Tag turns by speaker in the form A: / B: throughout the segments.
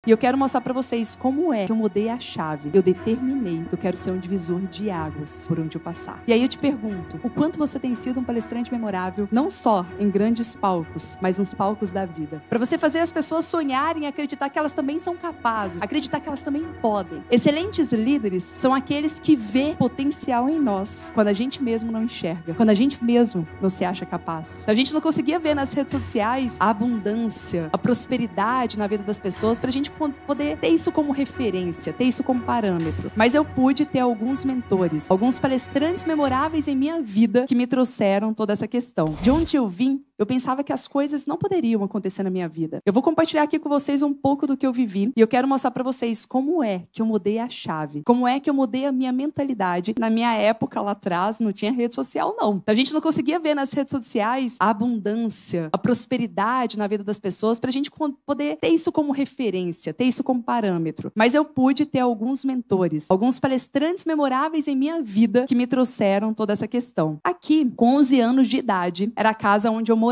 A: E eu quero mostrar pra vocês como é que eu mudei a chave. Eu determinei que eu quero ser um divisor de águas por onde eu passar. E aí eu te pergunto, o quanto você tem sido um palestrante memorável, não só em grandes palcos, mas nos palcos da vida. Pra você fazer as pessoas sonharem e acreditar que elas também são capazes, acreditar que elas também podem. Excelentes líderes são aqueles que vê potencial em nós, quando a gente mesmo não enxerga, quando a gente mesmo não se acha capaz. A gente não conseguia ver nas redes sociais a abundância, a prosperidade na vida das pessoas pra gente poder ter isso como referência, ter isso como parâmetro. Mas eu pude ter alguns mentores, alguns palestrantes memoráveis em minha vida que me trouxeram toda essa questão. De onde eu vim, eu pensava que as coisas não poderiam acontecer na minha vida. Eu vou compartilhar aqui com vocês um pouco do que eu vivi e eu quero mostrar pra vocês como é que eu mudei a chave, como é que eu mudei a minha mentalidade. Na minha época lá atrás não tinha rede social não. A gente não conseguia ver nas redes sociais a abundância, a prosperidade na vida das pessoas pra gente poder ter isso como referência, ter isso como parâmetro. Mas eu pude ter alguns mentores, alguns palestrantes memoráveis em minha vida que me trouxeram toda essa questão. Aqui, com 11 anos de idade, era a casa onde eu morava.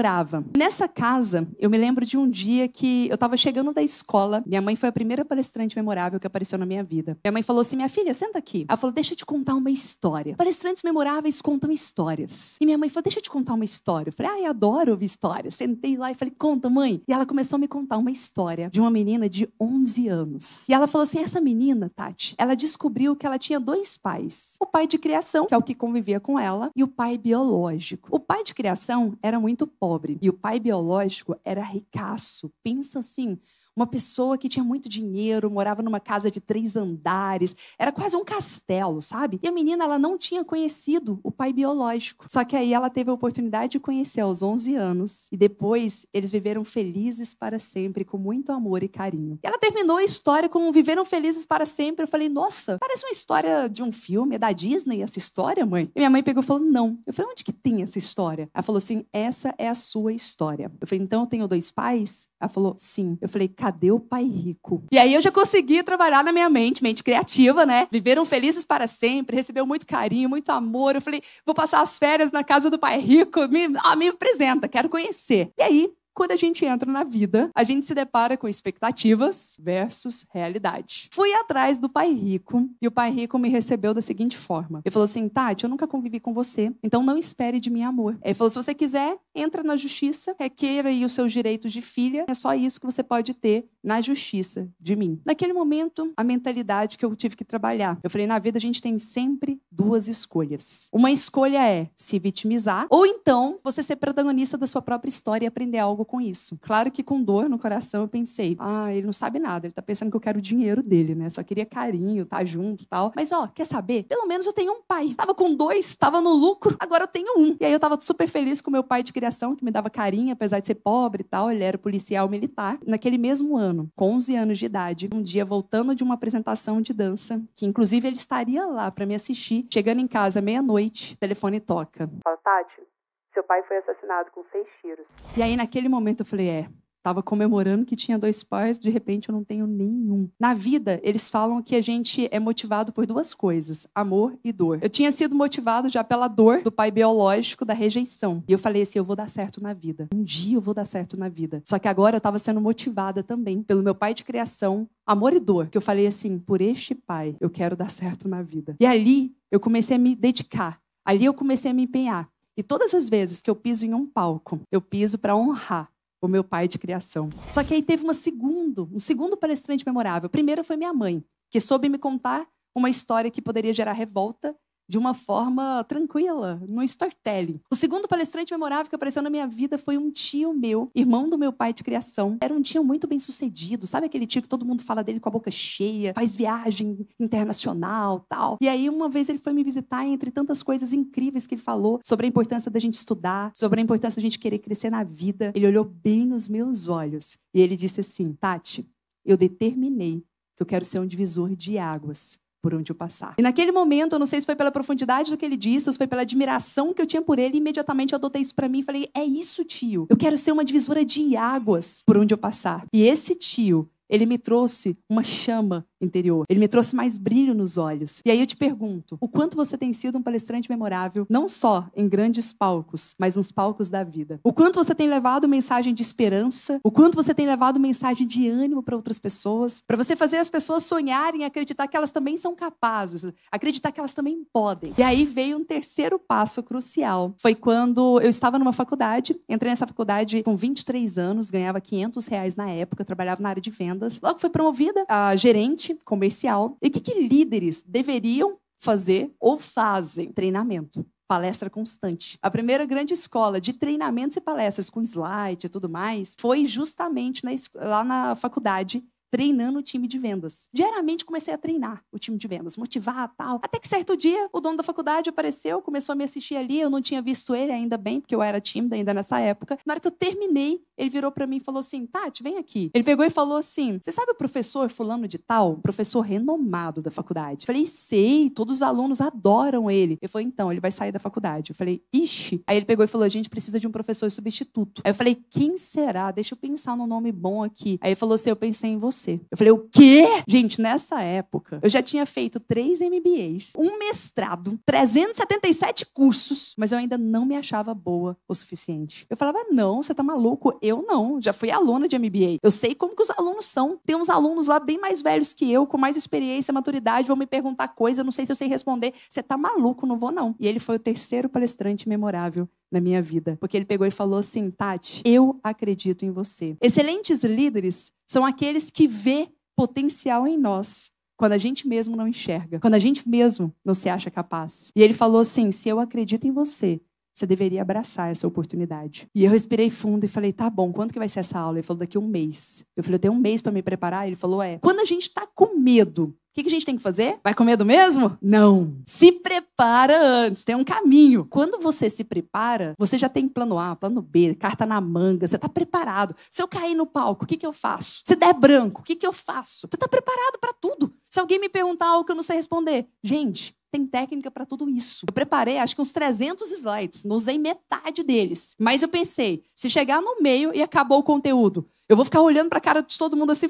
A: Nessa casa, eu me lembro de um dia que eu estava chegando da escola. Minha mãe foi a primeira palestrante memorável que apareceu na minha vida. Minha mãe falou assim, minha filha, senta aqui. Ela falou, deixa eu te contar uma história. Palestrantes memoráveis contam histórias. E minha mãe falou, deixa eu te contar uma história. Eu falei, ai, adoro ouvir histórias. Sentei lá e falei, conta, mãe. E ela começou a me contar uma história de uma menina de 11 anos. E ela falou assim, essa menina, Tati, ela descobriu que ela tinha 2 pais. O pai de criação, que é o que convivia com ela, e o pai biológico. O pai de criação era muito pobre e o pai biológico era ricaço. Pensa assim, uma pessoa que tinha muito dinheiro, morava numa casa de 3 andares, era quase um castelo, sabe? E a menina, ela não tinha conhecido o pai biológico. Só que aí ela teve a oportunidade de conhecer aos 11 anos e depois eles viveram felizes para sempre, com muito amor e carinho. E ela terminou a história com viveram felizes para sempre. Eu falei, nossa, parece uma história de um filme, é da Disney essa história, mãe? E minha mãe pegou e falou, não. Eu falei, onde que tem essa história? Ela falou assim, essa é a sua história. Eu falei, então eu tenho 2 pais? Ela falou, sim. Eu falei, cadê o pai rico? E aí eu já consegui trabalhar na minha mente criativa, né? Viveram felizes para sempre, recebeu muito carinho, muito amor. Eu falei, vou passar as férias na casa do pai rico, me apresenta, quero conhecer. E aí, quando a gente entra na vida, a gente se depara com expectativas versus realidade. Fui atrás do pai rico e o pai rico me recebeu da seguinte forma. Ele falou assim, Tati, eu nunca convivi com você, então não espere de mim amor. Ele falou, se você quiser, entra na justiça, requeira aí os seus direitos de filha, é só isso que você pode ter na justiça de mim. Naquele momento, a mentalidade que eu tive que trabalhar. Eu falei, na vida a gente tem sempre 2 escolhas. Uma escolha é se vitimizar, ou então você ser protagonista da sua própria história e aprender algo com isso. Claro que com dor no coração eu pensei, ele não sabe nada, ele tá pensando que eu quero o dinheiro dele, né? Só queria carinho, tá junto e tal. Mas quer saber? Pelo menos eu tenho um pai. Tava com 2, tava no lucro, agora eu tenho 1. E aí eu tava super feliz com meu pai de criação, que me dava carinho, apesar de ser pobre e tal, ele era policial militar. Naquele mesmo ano, com 11 anos de idade, um dia voltando de uma apresentação de dança, que inclusive ele estaria lá pra me assistir, chegando em casa meia-noite, o telefone toca. Fala, Tati, seu pai foi assassinado com 6 tiros. E aí, naquele momento, eu falei, tava comemorando que tinha 2 pais, de repente eu não tenho nenhum. Na vida, eles falam que a gente é motivado por 2 coisas, amor e dor. Eu tinha sido motivado já pela dor do pai biológico, da rejeição. E eu falei assim, eu vou dar certo na vida. Um dia eu vou dar certo na vida. Só que agora eu tava sendo motivada também pelo meu pai de criação, amor e dor. Que eu falei assim, por este pai, eu quero dar certo na vida. E ali, eu comecei a me dedicar. Ali eu comecei a me empenhar. E todas as vezes que eu piso em um palco, eu piso para honrar o meu pai de criação. Só que aí teve um segundo palestrante memorável. Primeiro foi minha mãe, que soube me contar uma história que poderia gerar revolta de uma forma tranquila, no storytelling. O segundo palestrante memorável que apareceu na minha vida foi um tio meu, irmão do meu pai de criação. Era um tio muito bem sucedido, sabe aquele tio que todo mundo fala dele com a boca cheia, faz viagem internacional, tal. E aí uma vez ele foi me visitar, e entre tantas coisas incríveis que ele falou sobre a importância da gente estudar, sobre a importância da gente querer crescer na vida, ele olhou bem nos meus olhos e ele disse assim, Tati, eu determinei que eu quero ser um divisor de águas por onde eu passar. E naquele momento, eu não sei se foi pela profundidade do que ele disse, ou se foi pela admiração que eu tinha por ele, imediatamente eu adotei isso pra mim e falei, é isso, tio. Eu quero ser uma divisora de águas por onde eu passar. E esse tio, ele me trouxe uma chama interior. Ele me trouxe mais brilho nos olhos. E aí eu te pergunto, o quanto você tem sido um palestrante memorável, não só em grandes palcos, mas nos palcos da vida? O quanto você tem levado mensagem de esperança? O quanto você tem levado mensagem de ânimo para outras pessoas? Para você fazer as pessoas sonharem, acreditar que elas também são capazes, acreditar que elas também podem. E aí veio um terceiro passo crucial. Foi quando eu estava numa faculdade, entrei nessa faculdade com 23 anos, ganhava R$500 na época, trabalhava na área de vendas. Logo fui promovida a gerente comercial. E o que líderes deveriam fazer ou fazem? Treinamento. Palestra constante. A primeira grande escola de treinamentos e palestras com slide e tudo mais foi justamente lá na faculdade, treinando o time de vendas. Diariamente comecei a treinar o time de vendas, motivar, tal. Até que certo dia, o dono da faculdade apareceu, começou a me assistir ali, eu não tinha visto ele ainda bem, porque eu era tímida ainda nessa época. Na hora que eu terminei, ele virou pra mim e falou assim, Tati, vem aqui. Ele pegou e falou assim, você sabe o professor fulano de tal? Um professor renomado da faculdade. Eu falei, sei, todos os alunos adoram ele. Ele falou, então, ele vai sair da faculdade. Eu falei, ixi. Aí ele pegou e falou, a gente precisa de um professor substituto. Aí eu falei, quem será? Deixa eu pensar num nome bom aqui. Aí ele falou assim, eu pensei em você. Eu falei, o quê? Gente, nessa época, eu já tinha feito 3 MBAs, um mestrado, 377 cursos, mas eu ainda não me achava boa o suficiente. Eu falava, não, você tá maluco? Eu não, já fui aluna de MBA. Eu sei como que os alunos são. Tem uns alunos lá bem mais velhos que eu, com mais experiência, maturidade, vão me perguntar coisa, eu não sei se eu sei responder. Você tá maluco? Não vou, não. E ele foi o terceiro palestrante memorável na minha vida. Porque ele pegou e falou assim, Tati, eu acredito em você. Excelentes líderes são aqueles que vê potencial em nós quando a gente mesmo não enxerga, quando a gente mesmo não se acha capaz. E ele falou assim, se eu acredito em você, você deveria abraçar essa oportunidade. E eu respirei fundo e falei, tá bom, quando que vai ser essa aula? Ele falou, daqui a 1 mês. Eu falei, eu tenho 1 mês para me preparar? Ele falou, quando a gente tá com medo, o que a gente tem que fazer? Vai com medo mesmo? Não. Se prepara antes, tem um caminho. Quando você se prepara, você já tem plano A, plano B, carta na manga, você está preparado. Se eu cair no palco, o que eu faço? Se der branco, o que eu faço? Você está preparado para tudo. Se alguém me perguntar algo que eu não sei responder, gente, tem técnica para tudo isso. Eu preparei, acho que uns 300 slides, não usei metade deles. Mas eu pensei, se chegar no meio e acabou o conteúdo, eu vou ficar olhando para a cara de todo mundo assim,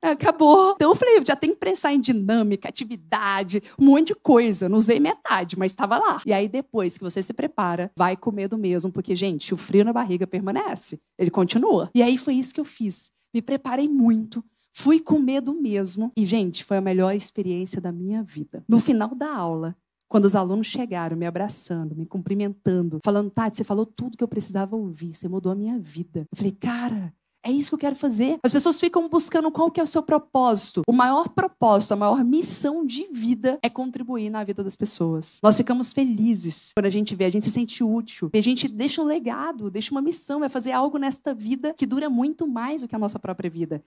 A: acabou. Então eu falei, já tem que pensar em dinâmica, atividade, um monte de coisa. Não usei metade, mas estava lá. E aí depois que você se prepara, vai com medo mesmo, porque, gente, o frio na barriga permanece. Ele continua. E aí foi isso que eu fiz. Me preparei muito. Fui com medo mesmo. E, gente, foi a melhor experiência da minha vida. No final da aula, quando os alunos chegaram me abraçando, me cumprimentando, falando, Tati, você falou tudo que eu precisava ouvir, você mudou a minha vida. Eu falei, cara, é isso que eu quero fazer. As pessoas ficam buscando qual que é o seu propósito. O maior propósito, a maior missão de vida é contribuir na vida das pessoas. Nós ficamos felizes quando a gente vê, a gente se sente útil. E a gente deixa um legado, deixa uma missão, vai fazer algo nesta vida que dura muito mais do que a nossa própria vida.